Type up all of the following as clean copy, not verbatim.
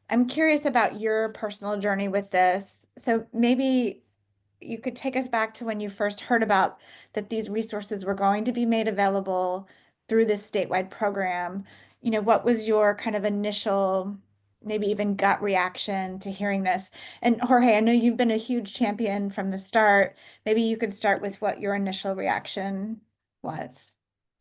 I'm curious about your personal journey with this. So maybe you could take us back to when you first heard about that these resources were going to be made available through this statewide program. What was your kind of initial, maybe even gut reaction to hearing this? And Jorge, I know you've been a huge champion from the start. Maybe you could start with what your initial reaction was.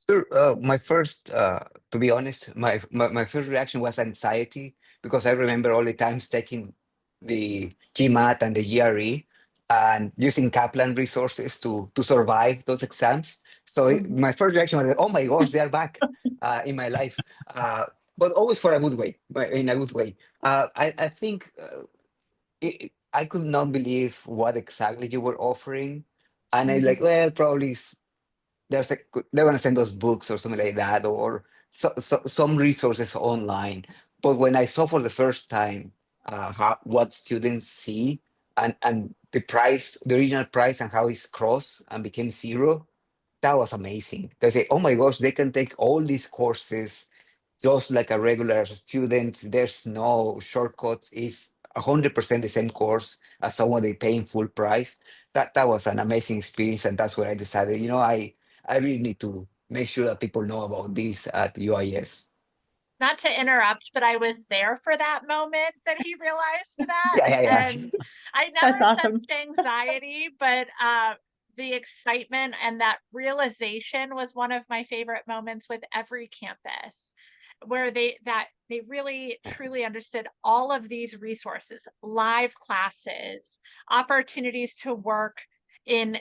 Sure. To be honest, my first reaction was anxiety because I remember all the times taking the GMAT and the GRE and using Kaplan resources to survive those exams. So Mhm. my first reaction was, oh my gosh, they're back in my life. But always for a good way, in a good way. I think I could not believe what exactly you were offering. And I like, Mhm. well, probably they're gonna send us books or something like that, or some resources online. But when I saw for the first time what students see and the price, the original price, and how it's crossed and became zero, that was amazing. They say, "Oh my gosh, they can take all these courses just like a regular student. There's no shortcuts. It's 100% the same course as someone they paying full price." That was an amazing experience, and that's where I decided, I really need to make sure that people know about this at UIS. Not to interrupt, but I was there for that moment that he realized that. Yeah, yeah, And yeah. I never That's awesome. sensed anxiety, but the excitement and that realization was one of my favorite moments with every campus, where they really truly understood all of these resources, live classes, opportunities to work in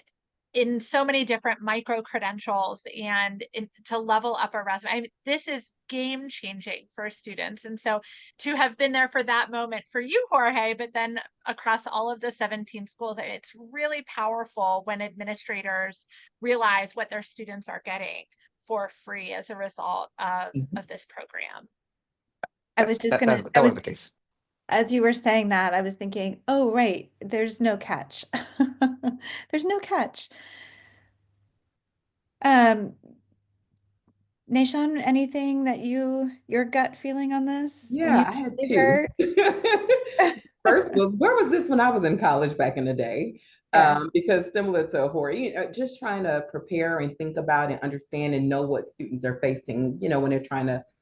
so many different micro credentials and to level up a resume. I mean, this is game changing for students. And so to have been there for that moment for you, Jorge, but then across all of the 17 schools, it's really powerful when administrators realize what their students are getting for free as a result Mhm. of this program. I was just That, gonna, that, I that was was the case. As you were saying that, I was thinking, oh, right, there's no catch. There's no catch. Um, Nation, anything that your gut feeling on this when Yeah, you I had you two. heard? First was, where was this when I was in college back in the day? Yeah. Because similar to Hori, just trying to prepare and think about and understand and know what students are facing,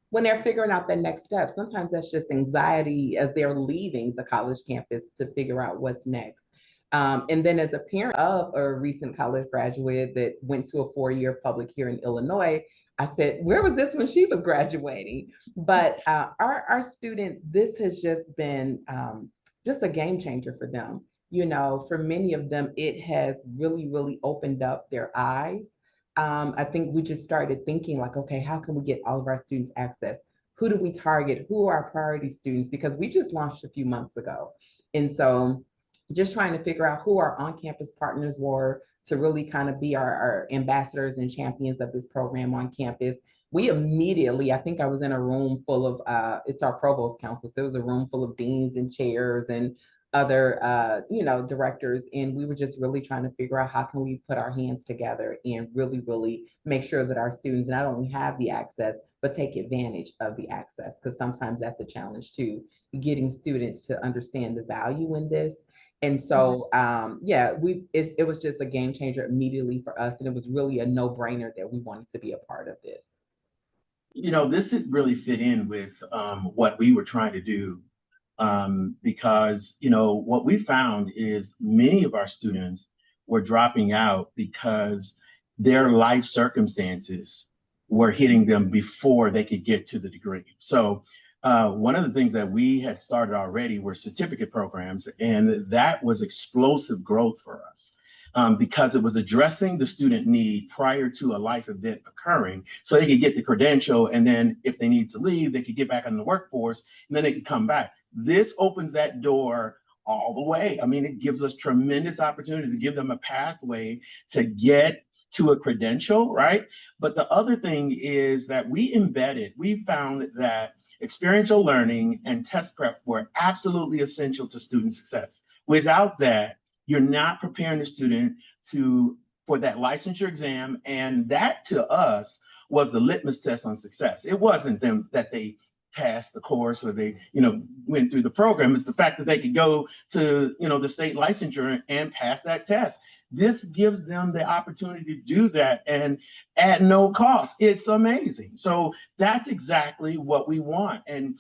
when they're figuring out their next step. Sometimes that's just anxiety as they're leaving the college campus to figure out what's next. And then as a parent of a recent college graduate that went to a four-year public here in Illinois, I said, where was this when she was graduating? But our students, this has just been just a game changer for them. For many of them, it has really, really opened up their eyes. I think we just started thinking like, okay, how can we get all of our students access? Who do we target? Who are our priority students? Because we just launched a few months ago. And so just trying to figure out who our on-campus partners were to really kind of be our ambassadors and champions of this program on campus. We immediately, I think I was in a room full of, it's our provost council. So it was a room full of deans and chairs and other, directors. And we were just really trying to figure out how can we put our hands together and really, really make sure that our students not only have the access, but take advantage of the access. Because sometimes that's a challenge too, getting students to understand the value in this. And Mhm. so, it was just a game changer immediately for us. And it was really a no brainer that we wanted to be a part of this. This really fit in with what we were trying to do because, what we found is many of our students were dropping out because their life circumstances were hitting them before they could get to the degree. So, one of the things that we had started already were certificate programs, and that was explosive growth for us because it was addressing the student need prior to a life event occurring so they could get the credential. And then if they need to leave, they could get back in the workforce and then they could come back. This opens that door all the way. I mean, it gives us tremendous opportunities to give them a pathway to get to a credential, right? But the other thing is that we found that experiential learning and test prep were absolutely essential to student success. Without that, you're not preparing the student for that licensure exam. And that to us was the litmus test on success. It wasn't them that they passed the course or they, went through the program. It's the fact that they could go to, the state licensure and pass that test. This gives them the opportunity to do that and at no cost. It's amazing. So that's exactly what we want. And,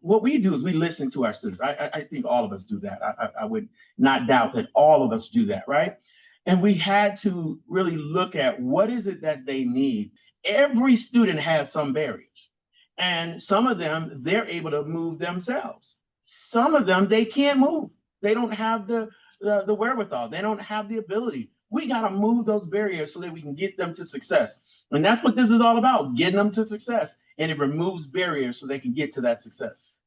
what we do is we listen to our students. I think all of us do that. I would not doubt that all of us do that, right? And we had to really look at what is it that they need. Every student has some barriers. And some of them, they're able to move themselves. Some of them, they can't move. They don't have the wherewithal. They don't have the ability. We got to move those barriers so that we can get them to success. And that's what this is all about, getting them to success. And it removes barriers so they can get to that success.